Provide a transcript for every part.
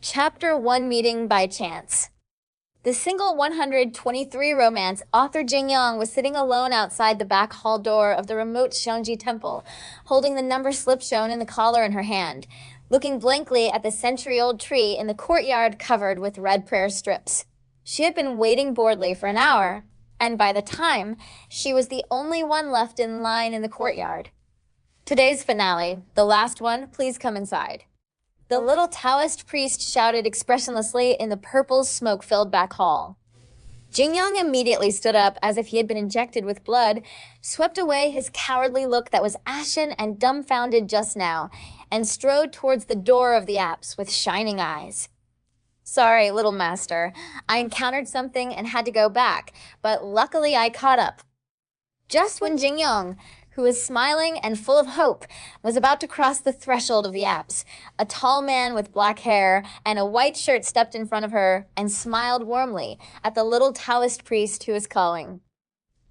Chapter 1 Meeting by Chance. The single 123 romance, author Jin Young was sitting alone outside the back hall door of the remote Xiangji temple, holding the number slip shown in the collar in her hand, looking blankly at the century-old tree in the courtyard covered with red prayer strips. She had been waiting boredly for an hour, and by the time, she was the only one left in line in the courtyard. Today's finale, the last one, please come inside. The little Taoist priest shouted expressionlessly in the purple, smoke-filled back hall. Jin Young immediately stood up as if he had been injected with blood, swept away his cowardly look that was ashen and dumbfounded just now, and strode towards the door of the apse with shining eyes. Sorry, little master. I encountered something and had to go back, but luckily I caught up. Just when Jin Young, who was smiling and full of hope, was about to cross the threshold of the apse, a tall man with black hair and a white shirt stepped in front of her and smiled warmly at the little Taoist priest who was calling.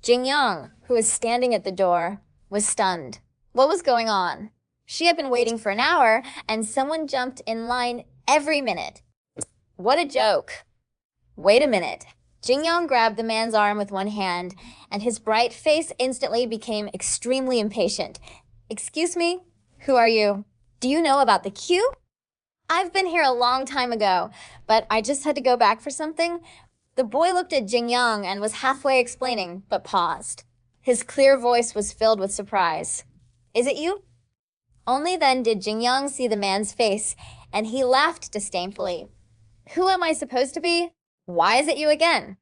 Jin Young, who was standing at the door, was stunned. What was going on? She had been waiting for an hour, and someone jumped in line every minute. What a joke. Wait a minute. Jin Young grabbed the man's arm with one hand, and his bright face instantly became extremely impatient. Excuse me? Who are you? Do you know about the queue? I've been here a long time ago, but I just had to go back for something. The boy looked at Jin Young and was halfway explaining, but paused. His clear voice was filled with surprise. Is it you? Only then did Jin Young see the man's face, and he laughed disdainfully. Who am I supposed to be? Why is it you again?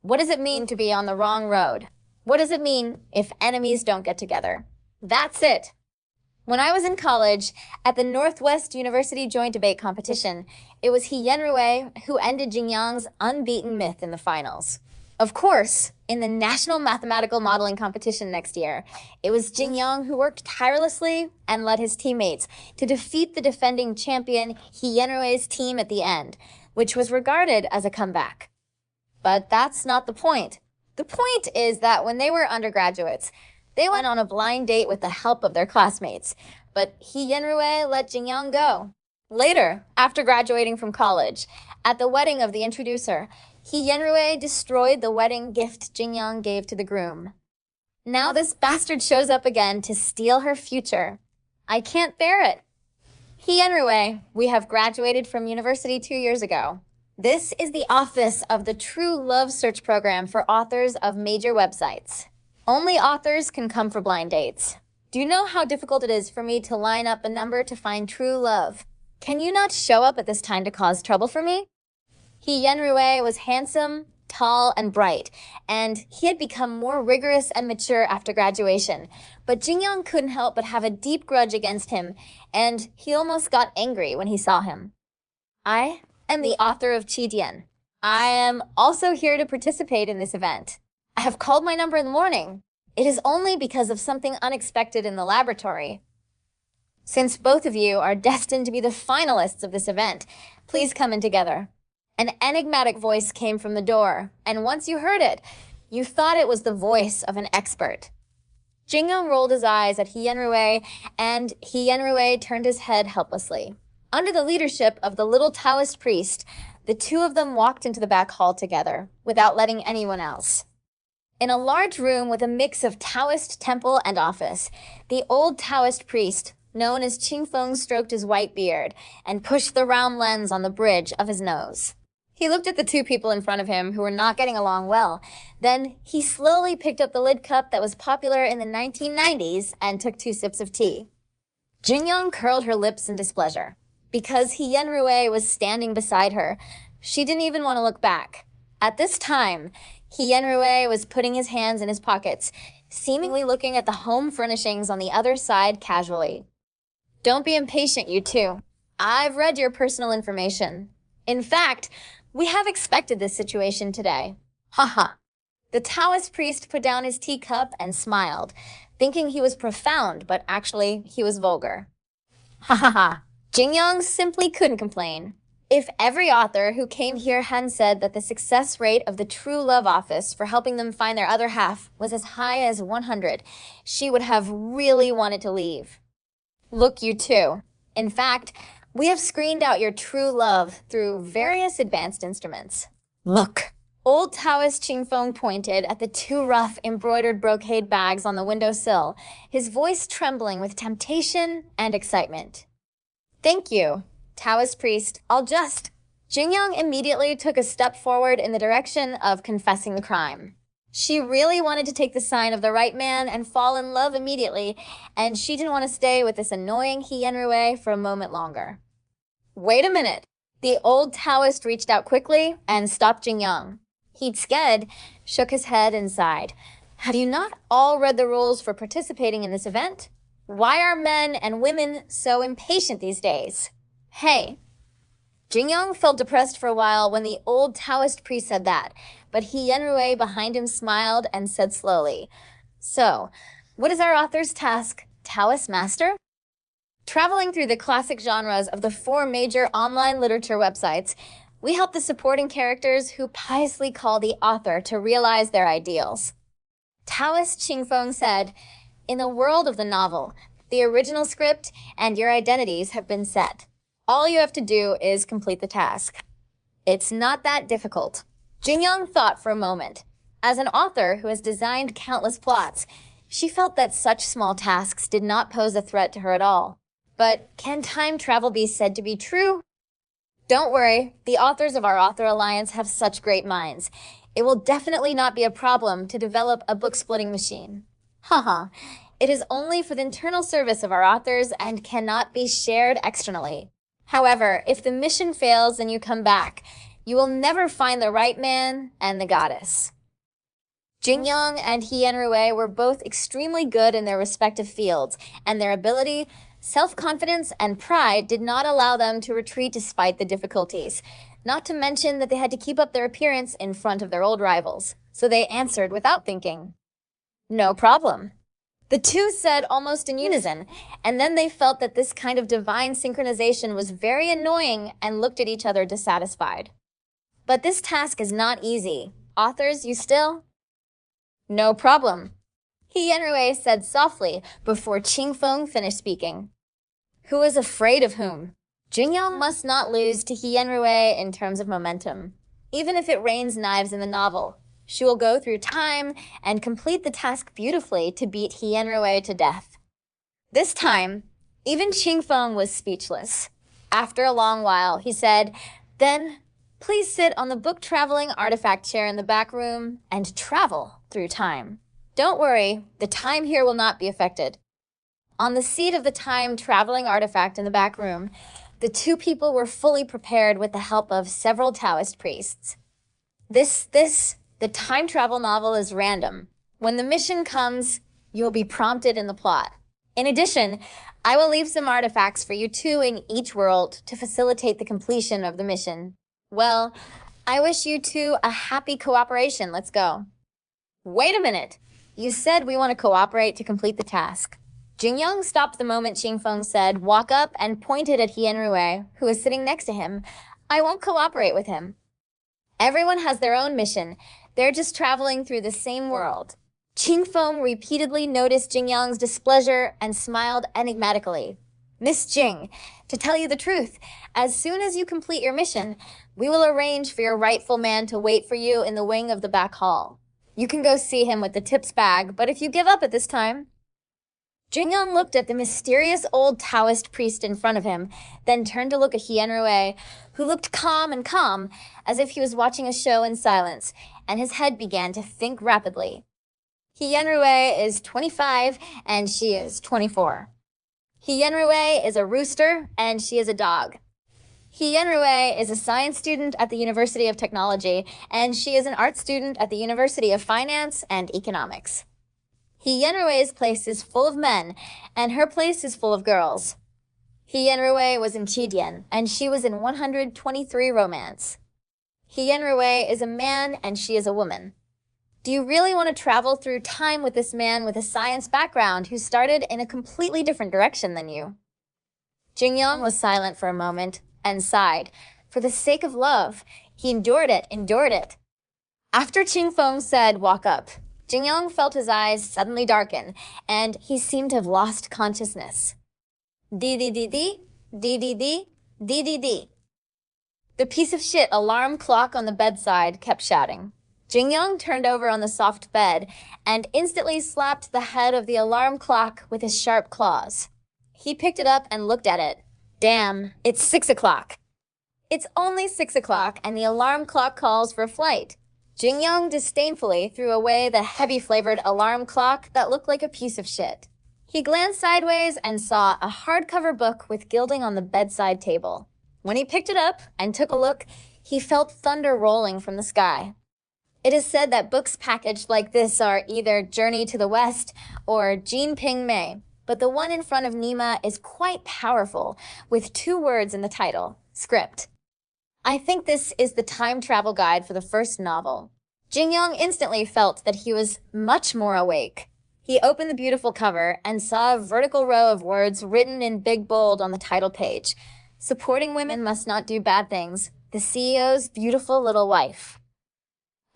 What does it mean to be on the wrong road? What does it mean if enemies don't get together? That's it. When I was in college, at the Northwest University Joint Debate Competition, it was He Yenrui who ended Jin Young's unbeaten myth in the finals. Of course, in the National Mathematical Modeling Competition next year, it was Jin Young who worked tirelessly and led his teammates to defeat the defending champion He Yenrui's team at the end, which was regarded as a comeback. But that's not the point. The point is that when they were undergraduates, they went on a blind date with the help of their classmates, but He Yenrui let Jin Young go. Later, after graduating from college, at the wedding of the introducer, He Yenrui destroyed the wedding gift Jin Young gave to the groom. Now this bastard shows up again to steal her future. I can't bear it. He Yenrui, we have graduated from university 2 years ago. This is the office of the True Love Search Program for authors of major websites. Only authors can come for blind dates. Do you know how difficult it is for me to line up a number to find true love? Can you not show up at this time to cause trouble for me? He Yenrui was handsome, tall, and bright, and he had become more rigorous and mature after graduation. But Jin Young couldn't help but have a deep grudge against him, and he almost got angry when he saw him. I am the author of Qi Dian. I am also here to participate in this event. I have called my number in the morning. It is only because of something unexpected in the laboratory. Since both of you are destined to be the finalists of this event, please come in together. An enigmatic voice came from the door, and once you heard it, you thought it was the voice of an expert. Jin Young rolled his eyes at He Yenrui, and He Yenrui turned his head helplessly. Under the leadership of the little Taoist priest, the two of them walked into the back hall together, without letting anyone else. In a large room with a mix of Taoist temple and office, the old Taoist priest, known as Qing Feng, stroked his white beard and pushed the round lens on the bridge of his nose. He looked at the two people in front of him who were not getting along well. Then he slowly picked up the lid cup that was popular in the 1990s and took 2 sips of tea. Jin Young curled her lips in displeasure. Because He Yenrui was standing beside her, she didn't even want to look back. At this time, He Yenrui was putting his hands in his pockets, seemingly looking at the home furnishings on the other side casually. Don't be impatient, you two. I've read your personal information. In fact, we have expected this situation today. Haha. The Taoist priest put down his teacup and smiled, thinking he was profound, but actually he was vulgar. Ha ha ha. Jin Young simply couldn't complain. If every author who came here hadn't said that the success rate of the True Love Office for helping them find their other half was as high as 100, she would have really wanted to leave. Look, you two. In fact, We have screened out your true love through various advanced instruments. Look. Old Taoist Qingfeng pointed at the two rough embroidered brocade bags on the windowsill, his voice trembling with temptation and excitement. Thank you, Taoist priest. I'll just... Jingyang immediately took a step forward in the direction of confessing the crime. She really wanted to take the sign of the right man and fall in love immediately, and she didn't want to stay with this annoying He Yanruei for a moment longer. Wait a minute. The old Taoist reached out quickly and stopped Jingyang. He'd scared, shook his head and sighed. Have you not all read the rules for participating in this event? Why are men and women so impatient these days? Hey. Jingyang felt depressed for a while when the old Taoist priest said that, but He Yanruei behind him smiled and said slowly, So, what is our author's task, Taoist master? Traveling through the classic genres of the 4 major online literature websites, we help the supporting characters who piously call the author to realize their ideals. Taoist Qingfeng said, In the world of the novel, the original script and your identities have been set. All you have to do is complete the task. It's not that difficult. Jingyang thought for a moment. As an author who has designed countless plots, she felt that such small tasks did not pose a threat to her at all. But can time travel be said to be true? Don't worry, the authors of our Author Alliance have such great minds. It will definitely not be a problem to develop a book-splitting machine. Haha, it is only for the internal service of our authors and cannot be shared externally. However, if the mission fails and you come back, you will never find the right man and the goddess. Jingyang and He Yanruei were both extremely good in their respective fields, and their ability, self-confidence, and pride did not allow them to retreat despite the difficulties, not to mention that they had to keep up their appearance in front of their old rivals, so they answered without thinking. No problem. The two said almost in unison, and then they felt that this kind of divine synchronization was very annoying and looked at each other dissatisfied. But this task is not easy. Authors, you still? No problem. He Yanruei said softly before Qingfeng finished speaking. Who is afraid of whom? Jingyang must not lose to He Yanruei in terms of momentum. Even if it rains knives in the novel, she will go through time and complete the task beautifully to beat He Yanruei to death. This time, even Qingfeng was speechless. After a long while, he said, Then, please sit on the book-traveling artifact chair in the back room and travel through time. Don't worry, the time here will not be affected. On the seat of the time-traveling artifact in the back room, the two people were fully prepared with the help of several Taoist priests. The time travel novel is random. When the mission comes, you'll be prompted in the plot. In addition, I will leave some artifacts for you two in each world to facilitate the completion of the mission. Well, I wish you two a happy cooperation. Let's go. Wait a minute. You said we want to cooperate to complete the task. Jingyang stopped the moment Qingfeng said, walk up, and pointed at He Yanruei, who was sitting next to him. I won't cooperate with him. Everyone has their own mission. They're just traveling through the same world. Qingfeng repeatedly noticed Jingyang's displeasure and smiled enigmatically. Miss Jing, to tell you the truth, as soon as you complete your mission, we will arrange for your rightful man to wait for you in the wing of the back hall. You can go see him with the tips bag, but if you give up at this time... Jingyang looked at the mysterious old Taoist priest in front of him, then turned to look at He Yanruei, who looked calm, as if he was watching a show in silence, and his head began to think rapidly. He Yanruei is 25, and she is 24. He Yanruei is a rooster, and she is a dog. He Yanruei is a science student at the University of Technology, and she is an art student at the University of Finance and Economics. He Yanruei's place is full of men, and her place is full of girls. He Yanruei was in Qidian, and she was in 123 romance. He Yanruei is a man, and she is a woman. Do you really want to travel through time with this man with a science background who started in a completely different direction than you? Jingyang was silent for a moment and sighed. For the sake of love, he endured it. After Qingfeng said, walk up, Jingyang felt his eyes suddenly darken, and he seemed to have lost consciousness. Dee. DDD. The piece of shit alarm clock on the bedside kept shouting. Jin-young turned over on the soft bed and instantly slapped the head of the alarm clock with his sharp claws. He picked it up and looked at it. Damn, it's 6 o'clock. It's only 6 o'clock and the alarm clock calls for flight. Jin-young disdainfully threw away the heavy-flavored alarm clock that looked like a piece of shit. He glanced sideways and saw a hardcover book with gilding on the bedside table. When he picked it up and took a look, he felt thunder rolling from the sky. It is said that books packaged like this are either Journey to the West or Jin Ping Mei, but the one in front of Nima is quite powerful, with 2 words in the title, script. I think this is the time travel guide for the first novel. Jin-young instantly felt that he was much more awake. He opened the beautiful cover and saw a vertical row of words written in big bold on the title page. Supporting women must not do bad things. The CEO's beautiful little wife.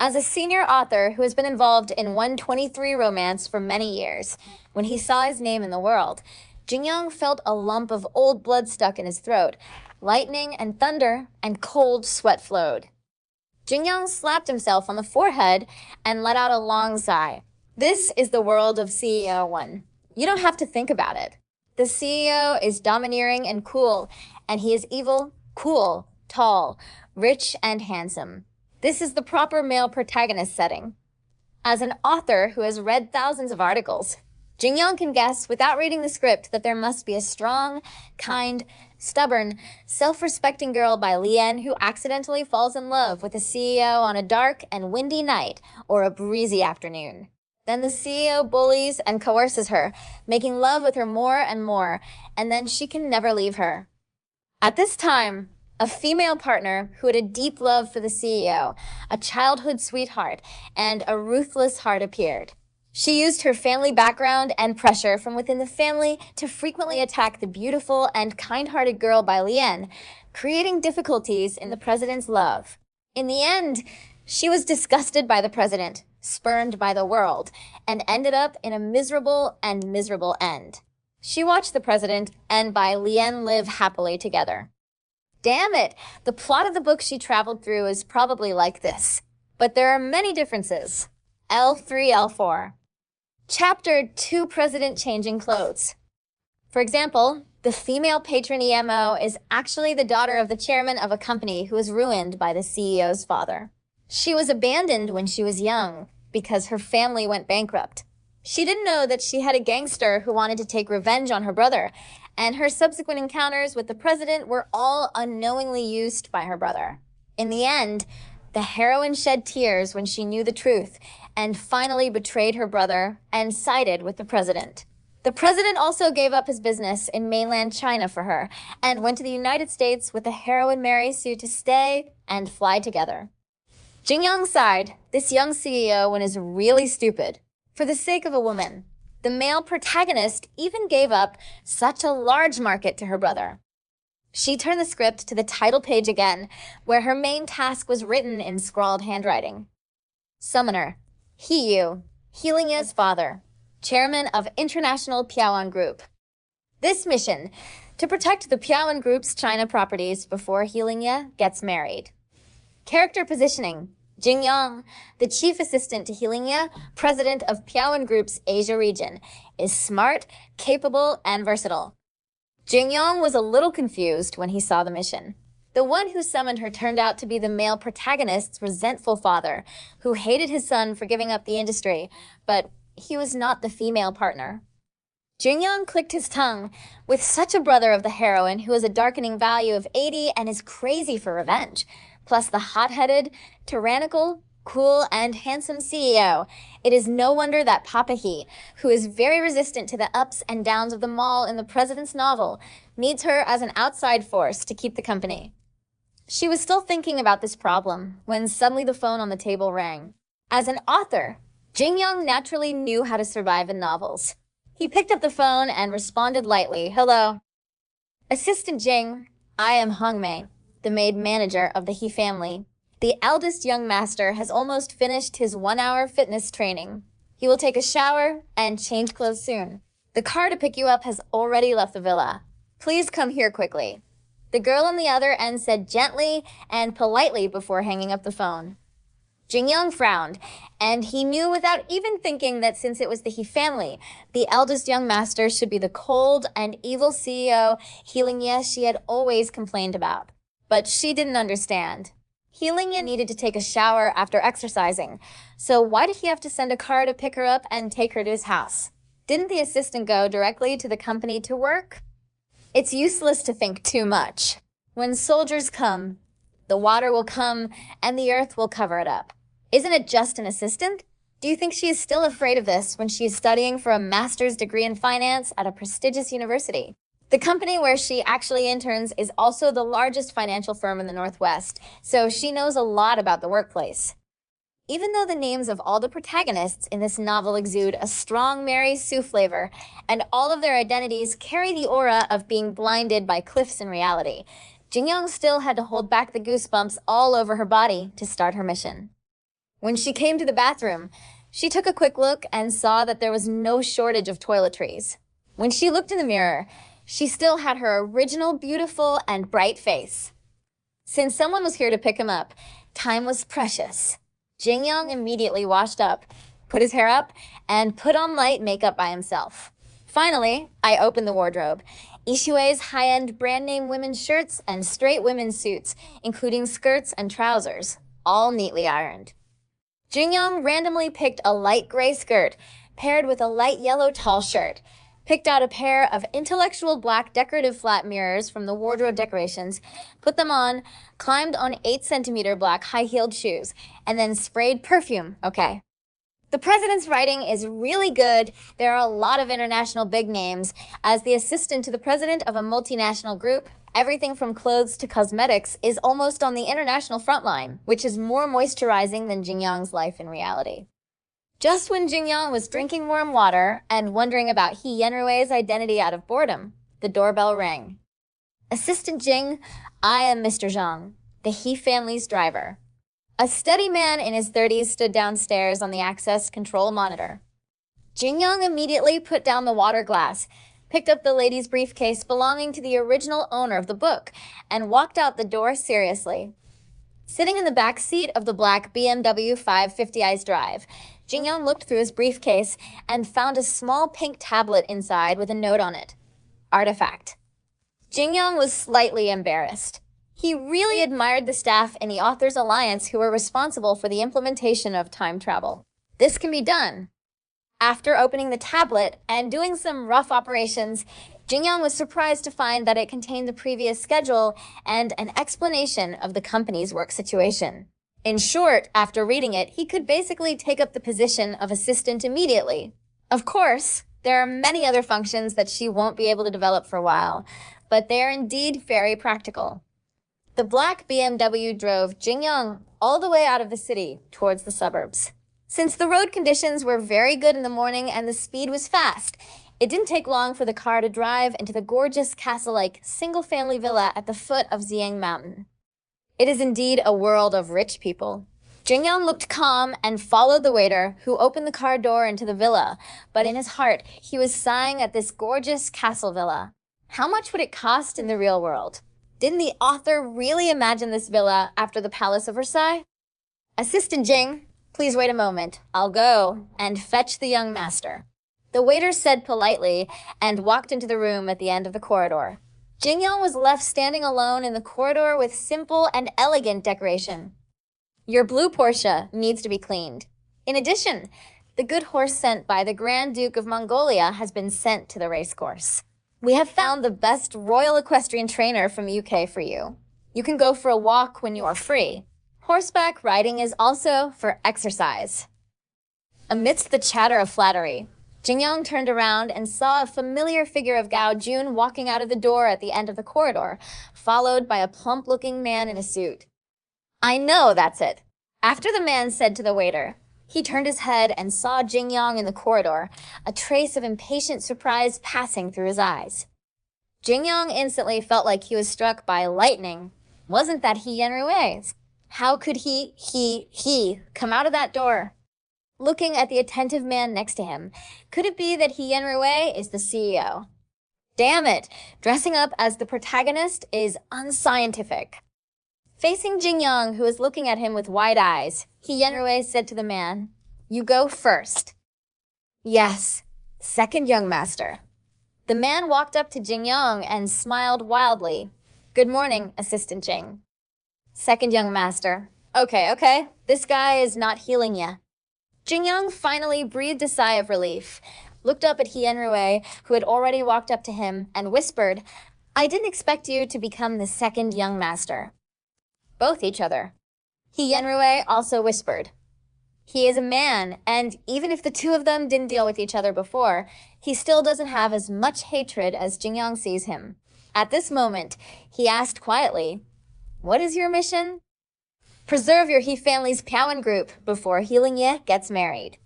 As a senior author who has been involved in 123 romance for many years, when he saw his name in the world, Jin-young felt a lump of old blood stuck in his throat. Lightning and thunder and cold sweat flowed. Jin-young slapped himself on the forehead and let out a long sigh. This is the world of CEO 1. You don't have to think about it. The CEO is domineering and cool, and he is evil, cool, tall, rich, and handsome. This is the proper male protagonist setting. As an author who has read thousands of articles, Jin-young can guess without reading the script that there must be a strong, kind, stubborn, self-respecting girl by Lien who accidentally falls in love with the CEO on a dark and windy night or a breezy afternoon. Then the CEO bullies and coerces her, making love with her more and more, and then she can never leave her. At this time, a female partner who had a deep love for the CEO, a childhood sweetheart, and a ruthless heart appeared. She used her family background and pressure from within the family to frequently attack the beautiful and kind-hearted girl by Lien, creating difficulties in the president's love. In the end, she was disgusted by the president, spurned by the world, and ended up in a miserable end. She watched the president and by Lien live happily together. Damn it! The plot of the book she traveled through is probably like this. But there are many differences. L3, L4. Chapter 2, President Changing Clothes. For example, the female patron EMO is actually the daughter of the chairman of a company who was ruined by the CEO's father. She was abandoned when she was young because her family went bankrupt. She didn't know that she had a gangster who wanted to take revenge on her brother, and her subsequent encounters with the president were all unknowingly used by her brother. In the end, the heroine shed tears when she knew the truth and finally betrayed her brother and sided with the president. The president also gave up his business in mainland China for her and went to the United States with the heroine Mary Sue to stay and fly together. Jin-young sighed. This young CEO one is really stupid. For the sake of a woman, the male protagonist even gave up such a large market to her brother. She turned the script to the title page again, where her main task was written in scrawled handwriting. Summoner, Hiyu, Healingya's father, chairman of International Piawan Group. This mission, to protect the Piawan Group's China properties before Healingya gets married. Character positioning, Jin-young, the chief assistant to Healingya, president of Piawan Group's Asia region, is smart, capable, and versatile. Jin-young was a little confused when he saw the mission. The one who summoned her turned out to be the male protagonist's resentful father, who hated his son for giving up the industry, but he was not the female partner. Jin-young clicked his tongue. With such a brother of the heroine who has a darkening value of 80 and is crazy for revenge, plus the hot-headed, tyrannical, cool, and handsome CEO, it is no wonder that Papa He, who is very resistant to the ups and downs of the mall in the president's novel, needs her as an outside force to keep the company. She was still thinking about this problem when suddenly the phone on the table rang. As an author, Jin-young naturally knew how to survive in novels. He picked up the phone and responded lightly, "Hello." "Assistant Jing, I am Hongmei, the maid manager of the He family. The eldest young master has almost finished his 1-hour fitness training. He will take a shower and change clothes soon. The car to pick you up has already left the villa. Please come here quickly." The girl on the other end said gently and politely before hanging up the phone. Jin Young frowned, and he knew without even thinking that since it was the He family, the eldest young master should be the cold and evil CEO Heelingye she had always complained about. But she didn't understand. Heelingye needed to take a shower after exercising, so why did he have to send a car to pick her up and take her to his house? Didn't the assistant go directly to the company to work? It's useless to think too much. When soldiers come, the water will come and the earth will cover it up. Isn't it just an assistant? Do you think she is still afraid of this when she is studying for a master's degree in finance at a prestigious university? The company where she actually interns is also the largest financial firm in the Northwest, so she knows a lot about the workplace. Even though the names of all the protagonists in this novel exude a strong Mary Sue flavor, and all of their identities carry the aura of being blinded by cliffs in reality, Jin Young still had to hold back the goosebumps all over her body to start her mission. When she came to the bathroom, she took a quick look and saw that there was no shortage of toiletries. When she looked in the mirror, she still had her original beautiful and bright face. Since someone was here to pick him up, time was precious. Jin Young immediately washed up, put his hair up, and put on light makeup by himself. Finally, I opened the wardrobe. Ishue's high-end brand-name women's shirts and straight women's suits, including skirts and trousers, all neatly ironed. Jin Young randomly picked a light gray skirt, paired with a light yellow tall shirt, picked out a pair of intellectual black decorative flat mirrors from the wardrobe decorations, put them on, climbed on 8-centimeter black high-heeled shoes, and then sprayed perfume, okay. The president's writing is really good. There are a lot of international big names. As the assistant to the president of a multinational group, everything from clothes to cosmetics is almost on the international front line, which is more moisturizing than Jin Young's life in reality. Just when Jin Young was drinking warm water and wondering about He Yenrue's identity out of boredom, the doorbell rang. Assistant Jing, I am Mr. Zhang, the He family's driver. A steady man in his 30s stood downstairs on the access control monitor. Jin Young immediately put down the water glass, picked up the lady's briefcase belonging to the original owner of the book, and walked out the door seriously. Sitting in the back seat of the black BMW 550i's drive, Jin Young looked through his briefcase and found a small pink tablet inside with a note on it. Artifact. Jin Young was slightly embarrassed. He really admired the staff in the Authors Alliance who were responsible for the implementation of time travel. This can be done. After opening the tablet and doing some rough operations, Jin Young was surprised to find that it contained the previous schedule and an explanation of the company's work situation. In short, after reading it, he could basically take up the position of assistant immediately. Of course, there are many other functions that she won't be able to develop for a while, but they are indeed very practical. The black BMW drove Jin Young all the way out of the city towards the suburbs. Since the road conditions were very good in the morning and the speed was fast, it didn't take long for the car to drive into the gorgeous castle-like single-family villa at the foot of Xiang Mountain. It is indeed a world of rich people. Jin Young looked calm and followed the waiter, who opened the car door into the villa, but in his heart, he was sighing at this gorgeous castle villa. How much would it cost in the real world? Didn't the author really imagine this villa after the Palace of Versailles? Assistant Jing, please wait a moment. I'll go and fetch the young master. The waiter said politely and walked into the room at the end of the corridor. Jin Young was left standing alone in the corridor with simple and elegant decoration. Your blue Porsche needs to be cleaned. In addition, the good horse sent by the Grand Duke of Mongolia has been sent to the racecourse. We have found the best Royal Equestrian trainer from UK for you. You can go for a walk when you are free. Horseback riding is also for exercise. Amidst the chatter of flattery, Jin Young turned around and saw a familiar figure of Gao Jun walking out of the door at the end of the corridor, followed by a plump-looking man in a suit. I know that's it. After the man said to the waiter, he turned his head and saw Jin Young in the corridor, a trace of impatient surprise passing through his eyes. Jin Young instantly felt like he was struck by lightning. Wasn't that He Yenrue's? How could he come out of that door? Looking at the attentive man next to him, could it be that He Yenrue is the CEO? Damn it! Dressing up as the protagonist is unscientific. Facing Jingyang, who is looking at him with wide eyes, He Yenrui said to the man, "You go first." "Yes, second young master." The man walked up to Jingyang and smiled wildly. "Good morning, Assistant Jing." "Second young master." Okay, this guy is not healing ya." Jingyang finally breathed a sigh of relief, looked up at He Yenrui, who had already walked up to him, and whispered, "I didn't expect you to become the second young master." Both each other. He Yenrui also whispered, "He is a man, and even if the two of them didn't deal with each other before, he still doesn't have as much hatred as Jingyang sees him." At this moment, he asked quietly, "What is your mission?" "Preserve your He family's Piaoan group before Healing Ye gets married."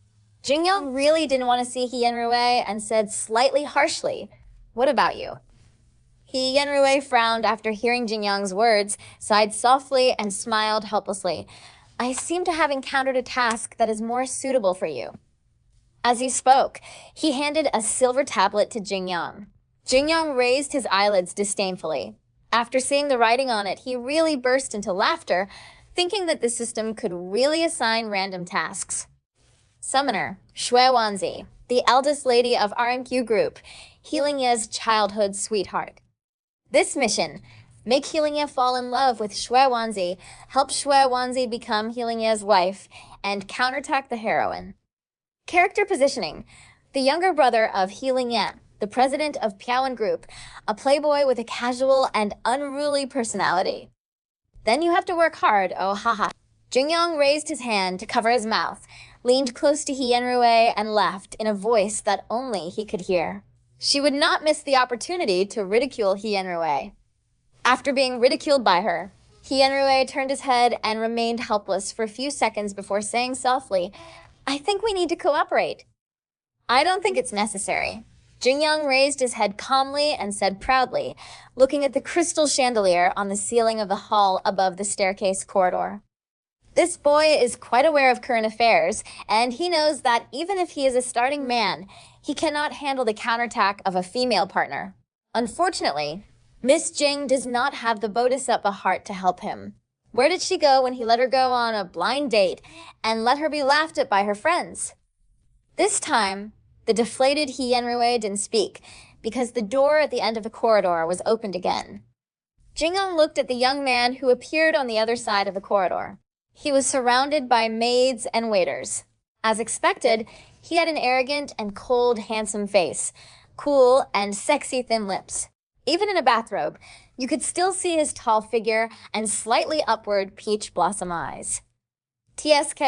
Jingyang really didn't want to see He Yenrui and said slightly harshly, "What about you?" He Yenrui frowned after hearing Jingyang's words, sighed softly, and smiled helplessly. "I seem to have encountered a task that is more suitable for you." As he spoke, he handed a silver tablet to Jingyang. Jingyang raised his eyelids disdainfully. After seeing the writing on it, he really burst into laughter, thinking that the system could really assign random tasks. Summoner, Shui Wanzi, the eldest lady of RMQ Group, Healing Ye's childhood sweetheart. This mission, make Healing Ye fall in love with Shui Wanzi, help Shui Wanzi become Healing Ye's wife, and counterattack the heroine. Character positioning, the younger brother of Healing Ye, the president of Piaoan Group, a playboy with a casual and unruly personality. Then you have to work hard, oh haha. Jingyang raised his hand to cover his mouth, leaned close to He Yenrui, and laughed in a voice that only he could hear. She would not miss the opportunity to ridicule He Yenrui. After being ridiculed by her, He Yenrui turned his head and remained helpless for a few seconds before saying softly, "I think we need to cooperate." "I don't think it's necessary." Jingyang raised his head calmly and said proudly, looking at the crystal chandelier on the ceiling of the hall above the staircase corridor. This boy is quite aware of current affairs, and he knows that even if he is a starting man, he cannot handle the counterattack of a female partner. Unfortunately, Miss Jing does not have the Bodhisattva heart to help him. Where did she go when he let her go on a blind date and let her be laughed at by her friends? This time, the deflated He Yenrui didn't speak, because the door at the end of the corridor was opened again. Jingyang looked at the young man who appeared on the other side of the corridor. He was surrounded by maids and waiters. As expected, he had an arrogant and cold, handsome face, cool and sexy thin lips. Even in a bathrobe, you could still see his tall figure and slightly upward peach blossom eyes. TSK,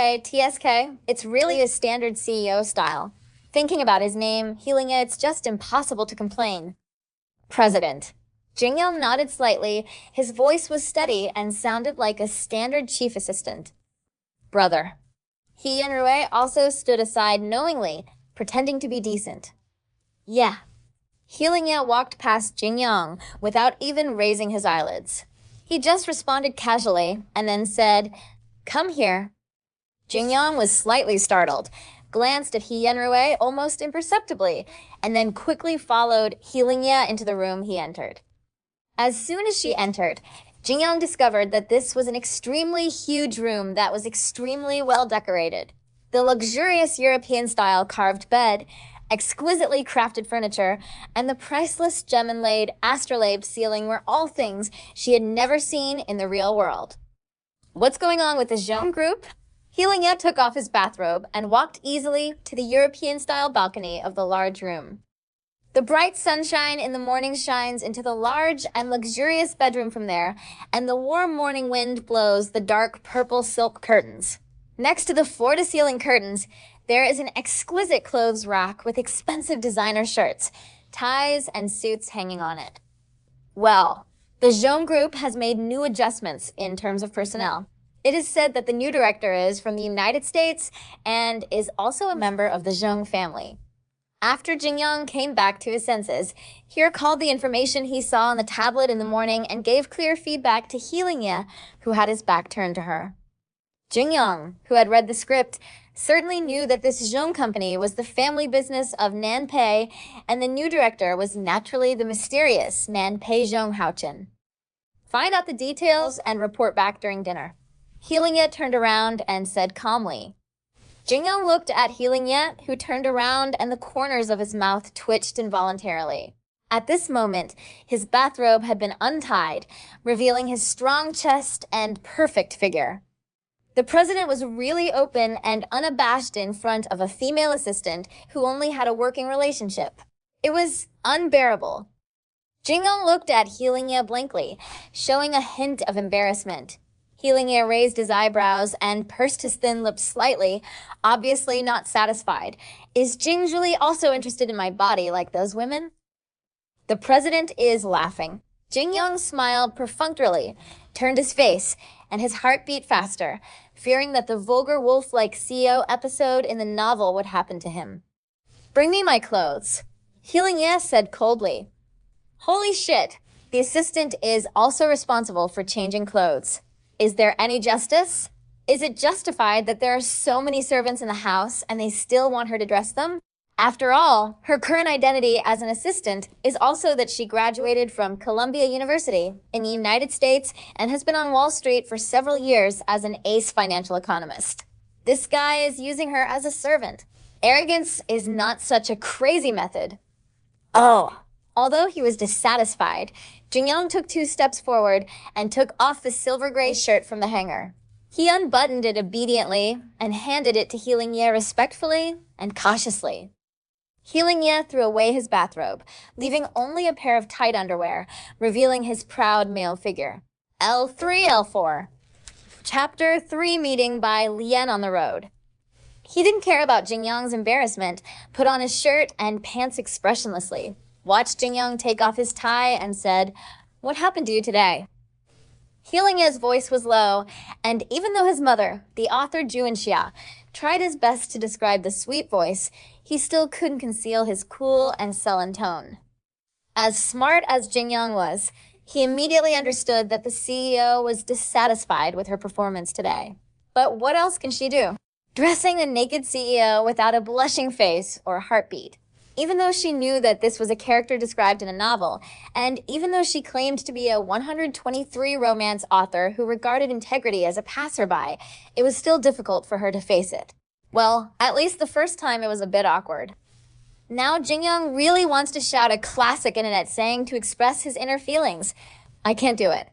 it's really a standard CEO style. Thinking about his name, Healing Ye, it's just impossible to complain. President. Jingyang nodded slightly. His voice was steady and sounded like a standard chief assistant. Brother. He Yenrui also stood aside knowingly, pretending to be decent. Yeah. Healing Ye walked past Jingyang without even raising his eyelids. He just responded casually and then said, "Come here." Jingyang was slightly startled, glanced at He Yenrui almost imperceptibly, and then quickly followed Healing Ye into the room he entered. As soon as she entered, Jingyang discovered that this was an extremely huge room that was extremely well decorated. The luxurious European-style carved bed, exquisitely crafted furniture, and the priceless gem-inlaid, astrolabe ceiling were all things she had never seen in the real world. What's going on with the Zhong group? Healing Ye took off his bathrobe and walked easily to the European-style balcony of the large room. The bright sunshine in the morning shines into the large and luxurious bedroom from there, and the warm morning wind blows the dark purple silk curtains. Next to the floor-to-ceiling curtains, there is an exquisite clothes rack with expensive designer shirts, ties, and suits hanging on it. Well, the Zhong group has made new adjustments in terms of personnel. It is said that the new director is from the United States and is also a member of the Zhong family. After Jingyang came back to his senses, he recalled the information he saw on the tablet in the morning and gave clear feedback to Healing Ye, who had his back turned to her. Jin Young, who had read the script, certainly knew that this Zhong company was the family business of Nan Pei, and the new director was naturally the mysterious Nan Pei Zhong Haochen. Find out the details and report back during dinner. Healing Ye turned around and said calmly. Jin Young looked at Healing Ye, who turned around and the corners of his mouth twitched involuntarily. At this moment, his bathrobe had been untied, revealing his strong chest and perfect figure. The president was really open and unabashed in front of a female assistant who only had a working relationship. It was unbearable. Jin Young looked at Healing Ye blankly, showing a hint of embarrassment. Healing Ye raised his eyebrows and pursed his thin lips slightly, obviously not satisfied. Is Jing Julie also interested in my body like those women? The president is laughing. Jin Young smiled perfunctorily, turned his face, and his heart beat faster, fearing that the vulgar wolf-like CEO episode in the novel would happen to him. Bring me my clothes. Healing Ye said coldly. Holy shit, the assistant is also responsible for changing clothes. Is there any justice? Is it justified that there are so many servants in the house and they still want her to dress them? After all, her current identity as an assistant is also that she graduated from Columbia University in the United States and has been on Wall Street for several years as an ace financial economist. This guy is using her as a servant. Arrogance is not such a crazy method. Oh. Although he was dissatisfied, Jin Young took 2 steps forward and took off the silver gray shirt from the hanger. He unbuttoned it obediently and handed it to Healing Ye respectfully and cautiously. Healing Ye threw away his bathrobe, leaving only a pair of tight underwear, revealing his proud male figure. L3, L4. Chapter 3 meeting by Lien on the road. He didn't care about Jin Young's embarrassment, put on his shirt and pants expressionlessly, watched Jin Young take off his tie and said, "What happened to you today?" Healing Ye's voice was low, and even though his mother, the author Ju Xia, tried his best to describe the sweet voice, he still couldn't conceal his cool and sullen tone. As smart as Jin Young was, he immediately understood that the CEO was dissatisfied with her performance today. But what else can she do? Dressing a naked CEO without a blushing face or heartbeat. Even though she knew that this was a character described in a novel, and even though she claimed to be a 123 romance author who regarded integrity as a passerby, it was still difficult for her to face it. Well, at least the first time it was a bit awkward. Now Jin Young really wants to shout a classic internet saying to express his inner feelings. I can't do it.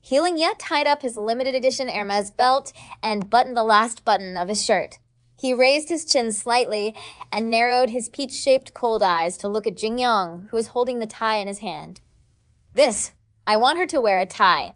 Healing Ye tied up his limited edition Hermes belt and buttoned the last button of his shirt. He raised his chin slightly and narrowed his peach-shaped cold eyes to look at Jin Young, who was holding the tie in his hand. I want her to wear a tie.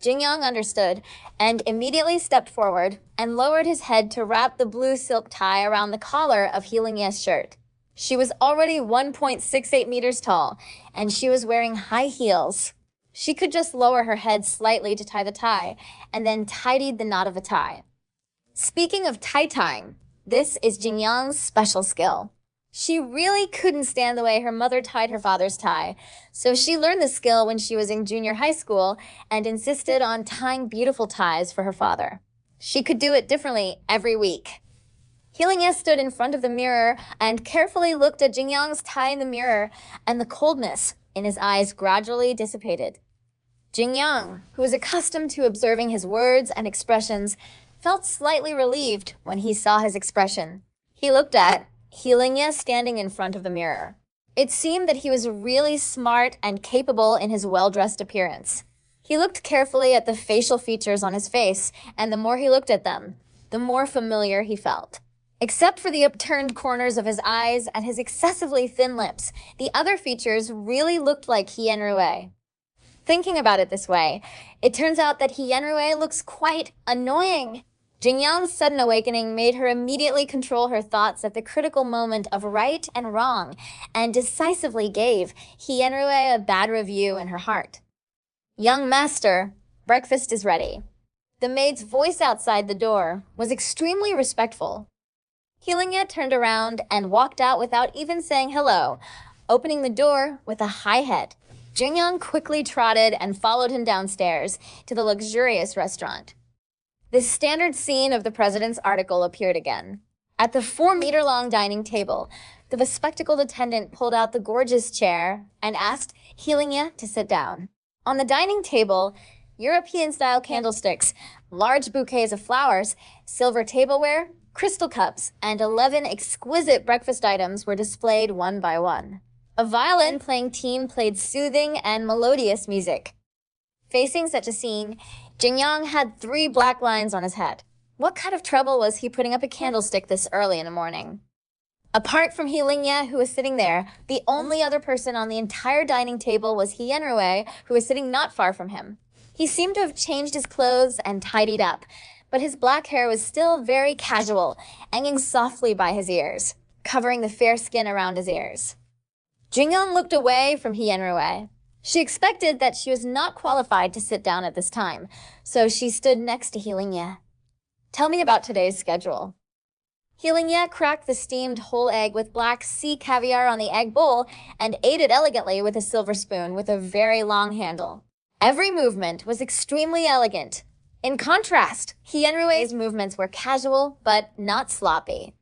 Jin Young understood and immediately stepped forward and lowered his head to wrap the blue silk tie around the collar of Healing Ye's shirt. She was already 1.68 meters tall, and she was wearing high heels. She could just lower her head slightly to tie the tie, and then tidied the knot of the tie. Speaking of tie-tying, this is Jin Young's special skill. She really couldn't stand the way her mother tied her father's tie, so she learned the skill when she was in junior high school and insisted on tying beautiful ties for her father. She could do it differently every week. Healing Ye stood in front of the mirror and carefully looked at Jin Young's tie in the mirror, and the coldness in his eyes gradually dissipated. Jin Young, who was accustomed to observing his words and expressions, felt slightly relieved when he saw his expression. He looked at Healing Ye standing in front of the mirror. It seemed that he was really smart and capable in his well-dressed appearance. He looked carefully at the facial features on his face, and the more he looked at them, the more familiar he felt. Except for the upturned corners of his eyes and his excessively thin lips, the other features really looked like Hien Rui. Thinking about it this way, it turns out that Hien Rui looks quite annoying. Jin Young's sudden awakening made her immediately control her thoughts at the critical moment of right and wrong, and decisively gave Hien Rui a bad review in her heart. Young master, breakfast is ready. The maid's voice outside the door was extremely respectful. Healing Ye turned around and walked out without even saying hello, opening the door with a high head. Jin Young quickly trotted and followed him downstairs to the luxurious restaurant. The standard scene of the president's article appeared again. At the 4-meter-long dining table, the bespectacled attendant pulled out the gorgeous chair and asked Healing-ya to sit down. On the dining table, European-style candlesticks, large bouquets of flowers, silver tableware, crystal cups, and 11 exquisite breakfast items were displayed one by one. A violin-playing team played soothing and melodious music. Facing such a scene, Jingyang had 3 black lines on his head. What kind of trouble was he putting up a candlestick this early in the morning? Apart from Healing-ya, who was sitting there, the only other person on the entire dining table was Hien-Rui, who was sitting not far from him. He seemed to have changed his clothes and tidied up, but his black hair was still very casual, hanging softly by his ears, covering the fair skin around his ears. Jingyang looked away from Hien-Rui. She expected that she was not qualified to sit down at this time, so she stood next to Healing-ya. Tell me about today's schedule. Healing-ya cracked the steamed whole egg with black sea caviar on the egg bowl and ate it elegantly with a silver spoon with a very long handle. Every movement was extremely elegant. In contrast, Hien-Rui's movements were casual but not sloppy.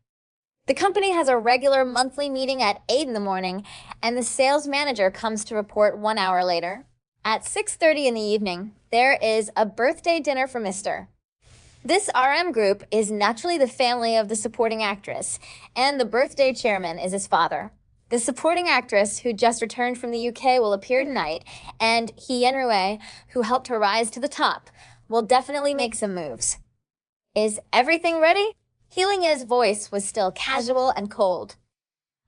The company has a regular monthly meeting at 8 in the morning, and the sales manager comes to report 1 hour later. At 6:30 in the evening, there is a birthday dinner for Mr. This RM group is naturally the family of the supporting actress, and the birthday chairman is his father. The supporting actress, who just returned from the UK, will appear tonight, and Hien-Rui, who helped her rise to the top, will definitely make some moves. Is everything ready? Healing-ya's voice was still casual and cold.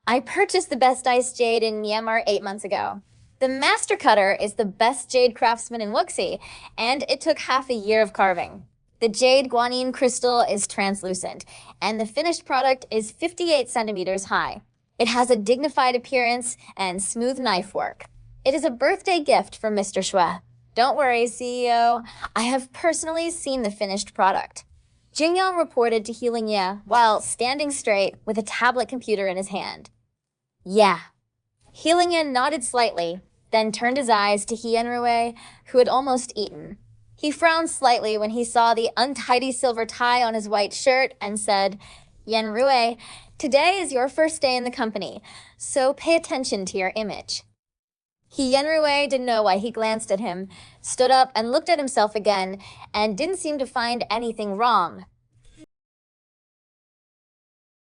I purchased the best iced jade in Myanmar 8 months ago. The master cutter is the best jade craftsman in Wuxi, and it took half a year of carving. The jade guanyin crystal is translucent, and the finished product is 58 centimeters high. It has a dignified appearance and smooth knife work. It is a birthday gift from Mr. Shui. Don't worry, CEO. I have personally seen the finished product. Jingyang reported to Healing-ya while standing straight with a tablet computer in his hand. Yeah. Healing-ya nodded slightly, then turned his eyes to Hien-Rui, who had almost eaten. He frowned slightly when he saw the untidy silver tie on his white shirt and said, Hien-Rui, today is your first day in the company, so pay attention to your image. Hien-Rui didn't know why he glanced at him, stood up and looked at himself again, and didn't seem to find anything wrong.